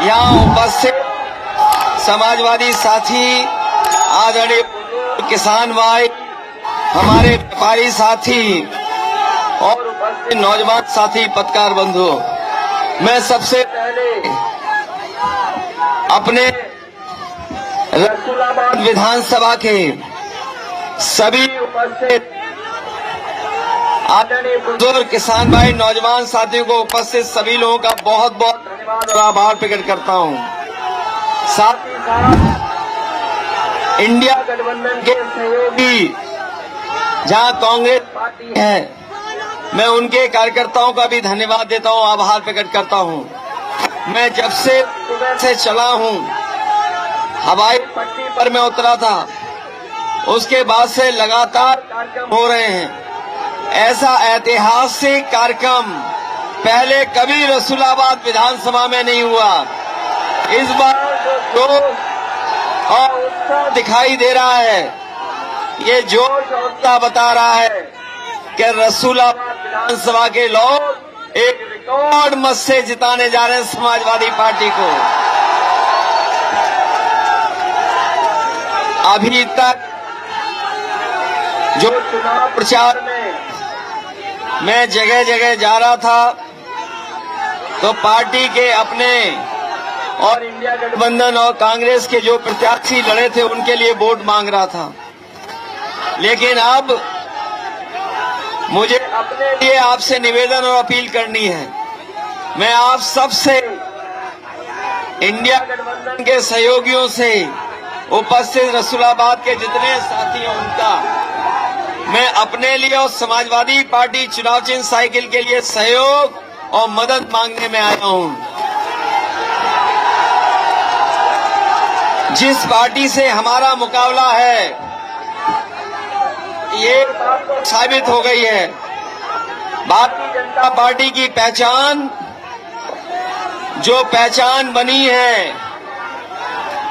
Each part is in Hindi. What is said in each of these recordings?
यहाँ उपस्थित समाजवादी साथी, आदरणीय किसान भाई, हमारे व्यापारी साथी और उपस्थित नौजवान साथी, पत्रकार बंधु, मैं सबसे पहले अपने रसूलाबाद विधानसभा के सभी उपस्थित आदरणीय बुजुर्ग किसान भाई, नौजवान साथियों को, उपस्थित सभी लोगों का बहुत बहुत धन्यवाद और आभार प्रकट करता हूं। साथ ही साथ इंडिया गठबंधन के सहयोगी जहां कांग्रेस पार्टी है, मैं उनके कार्यकर्ताओं का भी धन्यवाद देता हूं, आभार प्रकट करता हूं। मैं जब से सुबह से चला हूं, हवाई पट्टी पर मैं उतरा था, उसके बाद से लगातार कार्यक्रम हो रहे हैं। ऐसा ऐतिहासिक कार्यक्रम पहले कभी रसूलाबाद विधानसभा में नहीं हुआ। इस बार जो जोश और उत्साह दिखाई दे रहा है, ये जोश और उत्साह बता रहा है कि रसूलाबाद विधानसभा के लोग एक रिकॉर्ड मत से जिताने जा रहे हैं समाजवादी पार्टी को। अभी तक जो चुनाव प्रचार में मैं जगह जगह जा रहा था, तो पार्टी के अपने और इंडिया गठबंधन और कांग्रेस के जो प्रत्याशी लड़े थे, उनके लिए वोट मांग रहा था। लेकिन अब मुझे अपने लिए आपसे निवेदन और अपील करनी है। मैं आप सबसे, इंडिया गठबंधन के सहयोगियों से, उपस्थित रसूलाबाद के जितने साथी हैं उनका, मैं अपने लिए और समाजवादी पार्टी चुनाव चिन्ह साइकिल के लिए सहयोग और मदद मांगने में आया हूं। जिस पार्टी से हमारा मुकाबला है, ये बात तो साबित हो गई है। भारतीय जनता पार्टी की पहचान, जो पहचान बनी है,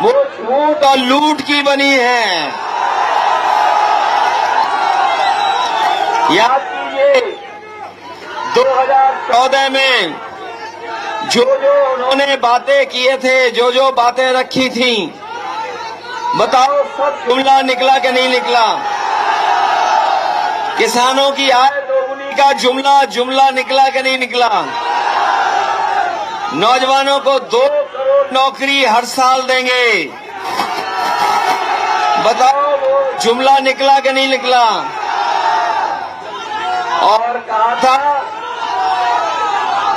वो झूठ और लूट की बनी है। याद कीजिए 2014 में जो उन्होंने बातें किए थे, जो बातें रखी थी, बताओ सब जुमला निकला कि नहीं निकला? किसानों की आय दोगुनी का जुमला निकला कि नहीं निकला? नौजवानों को 2 करोड़ नौकरी हर साल देंगे, बताओ वो जुमला निकला कि नहीं निकला? और कहा था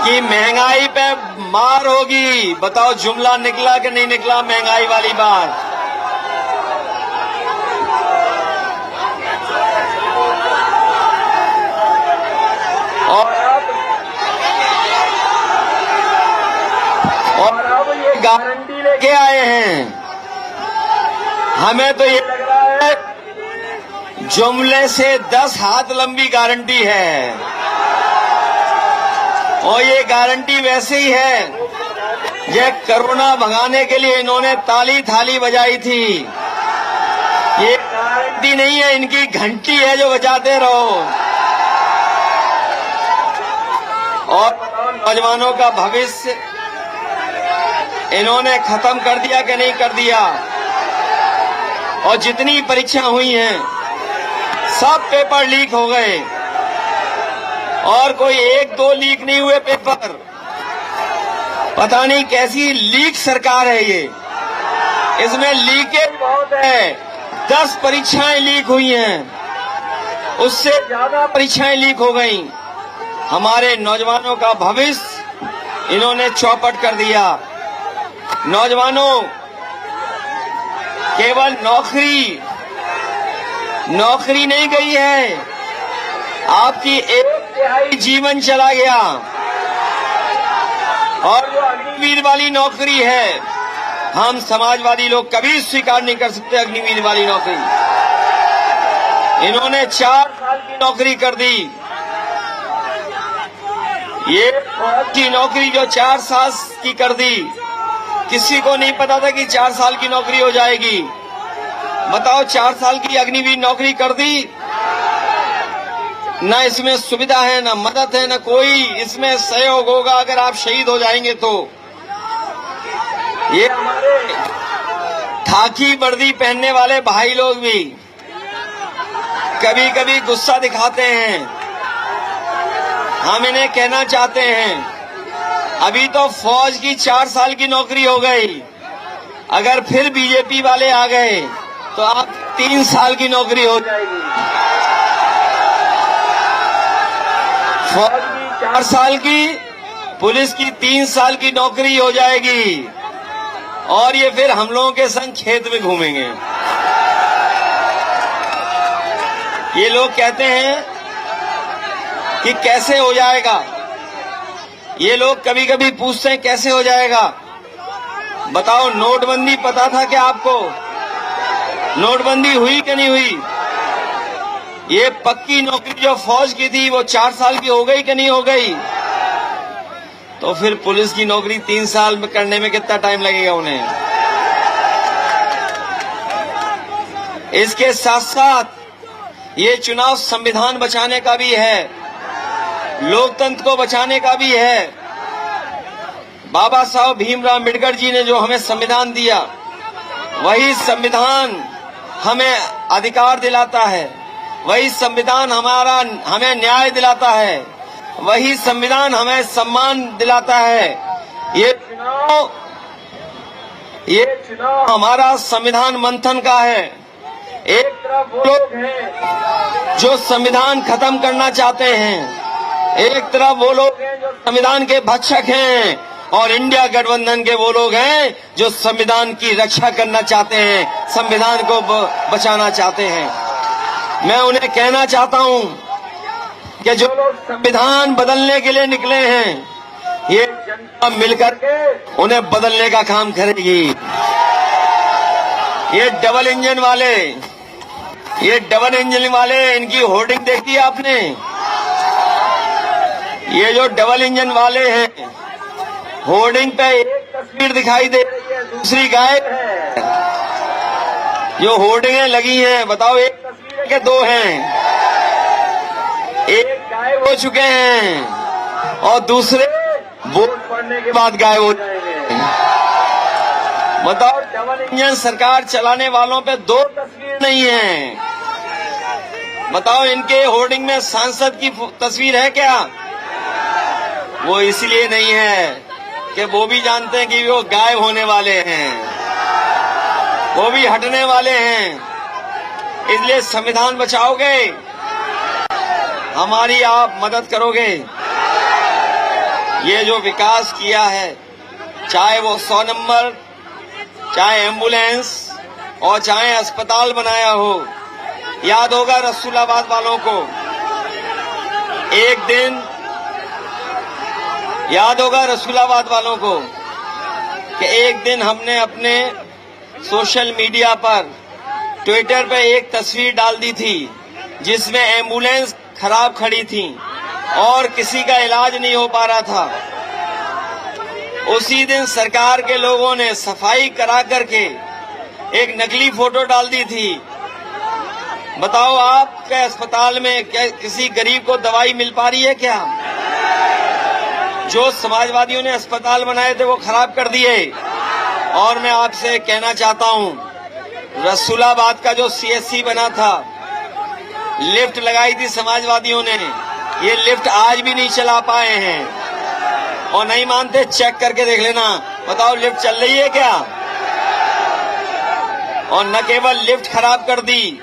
कि महंगाई पे मार होगी, बताओ जुमला निकला कि नहीं निकला? महंगाई वाली बात। और अब ये गारंटी लेके आए हैं। हमें तो ये लग रहा है जुमले से 10 हाथ लंबी गारंटी है। और ये गारंटी वैसे ही है, ये कोरोना भगाने के लिए इन्होंने ताली थाली बजाई थी। ये गारंटी नहीं है, इनकी घंटी है जो बजाते रहो। और नौजवानों का भविष्य इन्होंने खत्म कर दिया कि नहीं कर दिया? और जितनी परीक्षा हुई हैं, सब पेपर लीक हो गए, और कोई 1-2 लीक नहीं हुए पेपर। पता नहीं कैसी लीक सरकार है ये, इसमें लीकेज बहुत है। 10 परीक्षाएं लीक हुई हैं, उससे ज्यादा परीक्षाएं लीक हो गई। हमारे नौजवानों का भविष्य इन्होंने चौपट कर दिया। नौजवानों, केवल नौकरी नहीं गई है, आपकी 1/3 जीवन चला गया। और जो अग्निवीर वाली नौकरी है, हम समाजवादी लोग कभी स्वीकार नहीं कर सकते। अग्निवीर वाली नौकरी इन्होंने 4 साल की नौकरी कर दी। ये फौज की नौकरी जो 4 साल की कर दी, किसी को नहीं पता था कि 4 साल की नौकरी हो जाएगी। बताओ, 4 साल की अग्निवीर नौकरी कर दी, न इसमें सुविधा है, न मदद है, न कोई इसमें सहयोग होगा अगर आप शहीद हो जाएंगे तो। ये हमारे खाकी वर्दी पहनने वाले भाई लोग भी कभी कभी गुस्सा दिखाते हैं। हम इन्हें कहना चाहते हैं अभी तो फौज की 4 साल की नौकरी हो गई, अगर फिर बीजेपी वाले आ गए तो आप 3 साल की नौकरी हो जाएगी। फौज की 4 साल की, पुलिस की 3 साल की नौकरी हो जाएगी और ये फिर हम लोगों के संग खेत में घूमेंगे। ये लोग कहते हैं कि कैसे हो जाएगा, ये लोग कभी कभी पूछते हैं कैसे हो जाएगा। बताओ, नोटबंदी पता था क्या आपको? नोटबंदी हुई कि नहीं हुई? ये पक्की नौकरी जो फौज की थी वो 4 साल की हो गई कि नहीं हो गई? तो फिर पुलिस की नौकरी 3 साल में करने में कितना टाइम लगेगा उन्हें? इसके साथ साथ ये चुनाव संविधान बचाने का भी है, लोकतंत्र को बचाने का भी है। बाबा साहब भीमराव अम्बेडकर जी ने जो हमें संविधान दिया, वही संविधान हमें अधिकार दिलाता है, वही संविधान हमें न्याय दिलाता है, वही संविधान हमें सम्मान दिलाता है। ये चुनाव हमारा संविधान मंथन का है। एक तरफ वो लोग हैं जो संविधान खत्म करना चाहते हैं, एक तरफ वो लोग हैं जो संविधान के भक्षक हैं, और इंडिया गठबंधन के वो लोग हैं जो संविधान की रक्षा करना चाहते हैं, संविधान को बचाना चाहते हैं। मैं उन्हें कहना चाहता हूं कि जो लोग संविधान बदलने के लिए निकले हैं, ये जनता मिलकर के उन्हें बदलने का काम करेगी। ये डबल इंजन वाले इनकी होर्डिंग देखी है आपने? ये जो डबल इंजन वाले हैं, होर्डिंग पे एक तस्वीर दिखाई दे रही है, दूसरी गायब है। जो होर्डिंगें लगी हैं, बताओ एक तस्वीर के 2 हैं, एक गायब हो चुके हैं और दूसरे वोट पड़ने के बाद गायब हो जाएंगे। बताओ, डबल इंजन सरकार चलाने वालों पे 2 तस्वीर नहीं है। बताओ, इनके होर्डिंग में सांसद की तस्वीर है क्या? वो इसलिए नहीं है कि वो भी जानते हैं कि वो गायब होने वाले हैं, वो भी हटने वाले हैं। इसलिए संविधान बचाओगे, हमारी आप मदद करोगे। ये जो विकास किया है, चाहे वो 100 नंबर, चाहे एम्बुलेंस और चाहे अस्पताल बनाया हो, याद होगा रसूलाबाद वालों को, एक दिन याद होगा रसूलाबाद वालों को कि एक दिन हमने अपने सोशल मीडिया पर, ट्विटर पे एक तस्वीर डाल दी थी जिसमें एम्बुलेंस खराब खड़ी थी और किसी का इलाज नहीं हो पा रहा था। उसी दिन सरकार के लोगों ने सफाई करा करके एक नकली फोटो डाल दी थी। बताओ, आपके अस्पताल में क्या किसी गरीब को दवाई मिल पा रही है क्या? जो समाजवादियों ने अस्पताल बनाए थे वो खराब कर दिए। और मैं आपसे कहना चाहता हूं, रसूलाबाद का जो CSC बना था, लिफ्ट लगाई थी समाजवादियों ने, ये लिफ्ट आज भी नहीं चला पाए हैं। और नहीं मानते, चेक करके देख लेना। बताओ, लिफ्ट चल रही है क्या? और न केवल लिफ्ट खराब कर दी,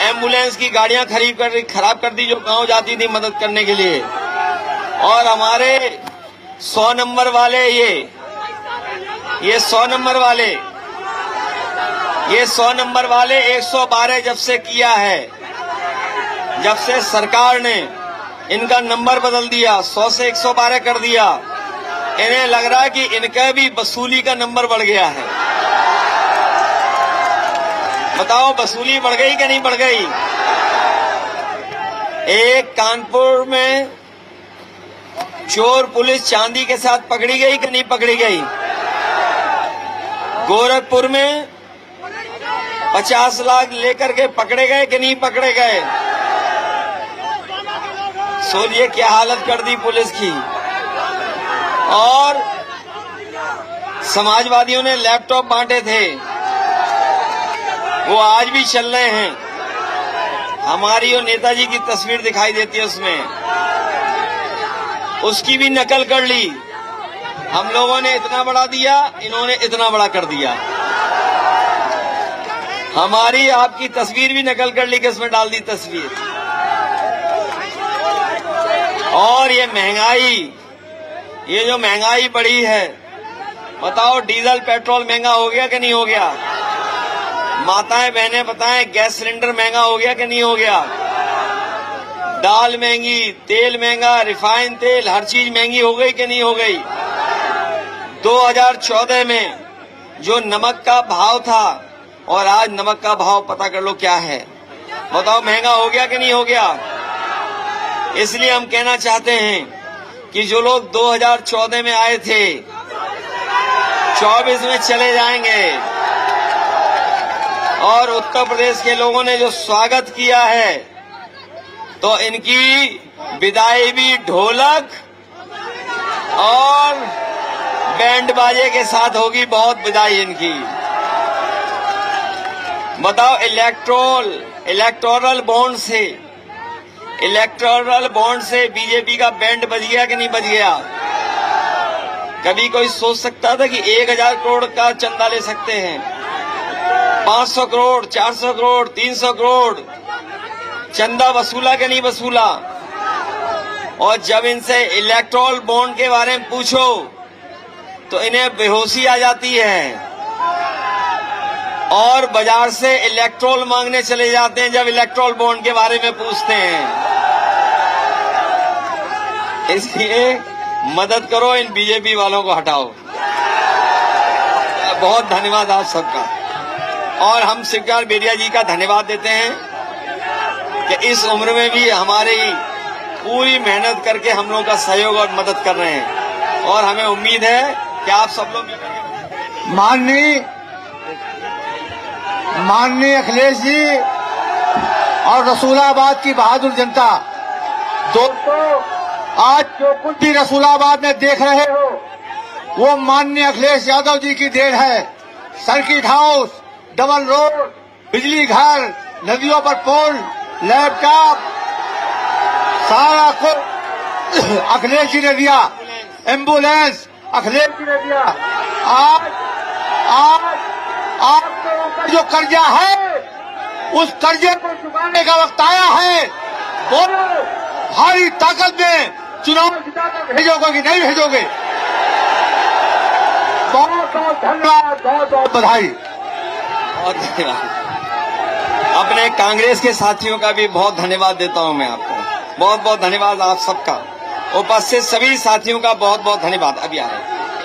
एम्बुलेंस की गाड़ियां खराब कर दी जो गांव जाती थी मदद करने के लिए। और हमारे 100 नंबर वाले, ये 100 नंबर वाले 112 जब से किया है, जब से सरकार ने इनका नंबर बदल दिया, 100 से 112 कर दिया, इन्हें लग रहा है कि इनका भी वसूली का नंबर बढ़ गया है। बताओ, वसूली बढ़ गई कि नहीं बढ़ गई? एक कानपुर में चोर पुलिस चांदी के साथ पकड़ी गई कि नहीं पकड़ी गई? गोरखपुर में 50 लाख लेकर के पकड़े गए कि नहीं पकड़े गए? सोचिए क्या हालत कर दी पुलिस की। और समाजवादियों ने लैपटॉप बांटे थे, वो आज भी चल रहे हैं। हमारी और नेताजी की तस्वीर दिखाई देती है उसमें, उसकी भी नकल कर ली। हम लोगों ने इतना बड़ा दिया, इन्होंने इतना बड़ा कर दिया। हमारी आपकी तस्वीर भी नकल कर ली कि इसमें डाल दी तस्वीर। और ये महंगाई, ये जो महंगाई बढ़ी है, बताओ डीजल पेट्रोल महंगा हो गया कि नहीं हो गया? माताएं बहनें बताएं, गैस सिलेंडर महंगा हो गया कि नहीं हो गया? दाल महंगी, तेल महंगा, रिफाइन तेल, हर चीज महंगी हो गई कि नहीं हो गई? 2014 में जो नमक का भाव था और आज नमक का भाव पता कर लो क्या है। बताओ महंगा हो गया कि नहीं हो गया? इसलिए हम कहना चाहते हैं कि जो लोग 2014 में आए थे 24 में चले जाएंगे, और उत्तर प्रदेश के लोगों ने जो स्वागत किया है तो इनकी विदाई भी ढोलक और बैंड बाजे के साथ होगी। बहुत विदाई इनकी। बताओ इलेक्टोरल बॉन्ड से बीजेपी का बैंड बज गया कि नहीं बज गया? कभी कोई सोच सकता था कि 1000 करोड़ का चंदा ले सकते हैं? 500 करोड़, 400 करोड़, 300 करोड़ चंदा वसूला कि नहीं वसूला? और जब इनसे इलेक्टोरल बॉन्ड के बारे में पूछो तो इन्हें बेहोशी आ जाती है और बाजार से इलेक्ट्रोल मांगने चले जाते हैं जब इलेक्ट्रोल बॉन्ड के बारे में पूछते हैं। इसलिए मदद करो, इन बीजेपी वालों को हटाओ। बहुत धन्यवाद आप सबका। और हम शिवकुमार बेरिया जी का धन्यवाद देते हैं कि इस उम्र में भी हमारी पूरी मेहनत करके हम लोगों का सहयोग और मदद कर रहे हैं। और हमें उम्मीद है कि आप सब लोग माननीय अखिलेश जी और रसूलाबाद की बहादुर जनता, दोस्तों आज जो कुछ भी रसूलाबाद में देख रहे हो वो माननीय अखिलेश यादव जी की देन है। सर्किट हाउस, डबल रोड, बिजली घर, नदियों पर पुल, लैपटॉप, सारा कुछ अखिलेश जी ने दिया। एम्बुलेंस अखिलेश जी ने दिया। आज आपके ऊपर जो कर्जा है उस कर्जे को चुकाने का वक्त आया है। बोलो, भारी ताकत में चुनाव जिताकर भेजोगे कि नहीं भेजोगे? बहुत बहुत धन्यवाद, बहुत बहुत बधाई। बहुत धन्यवाद। अपने कांग्रेस के साथियों का भी बहुत धन्यवाद देता हूं मैं आपको। बहुत बहुत धन्यवाद आप सबका। उपस्थित सभी साथियों का बहुत बहुत धन्यवाद। अभी आ रहे हैं।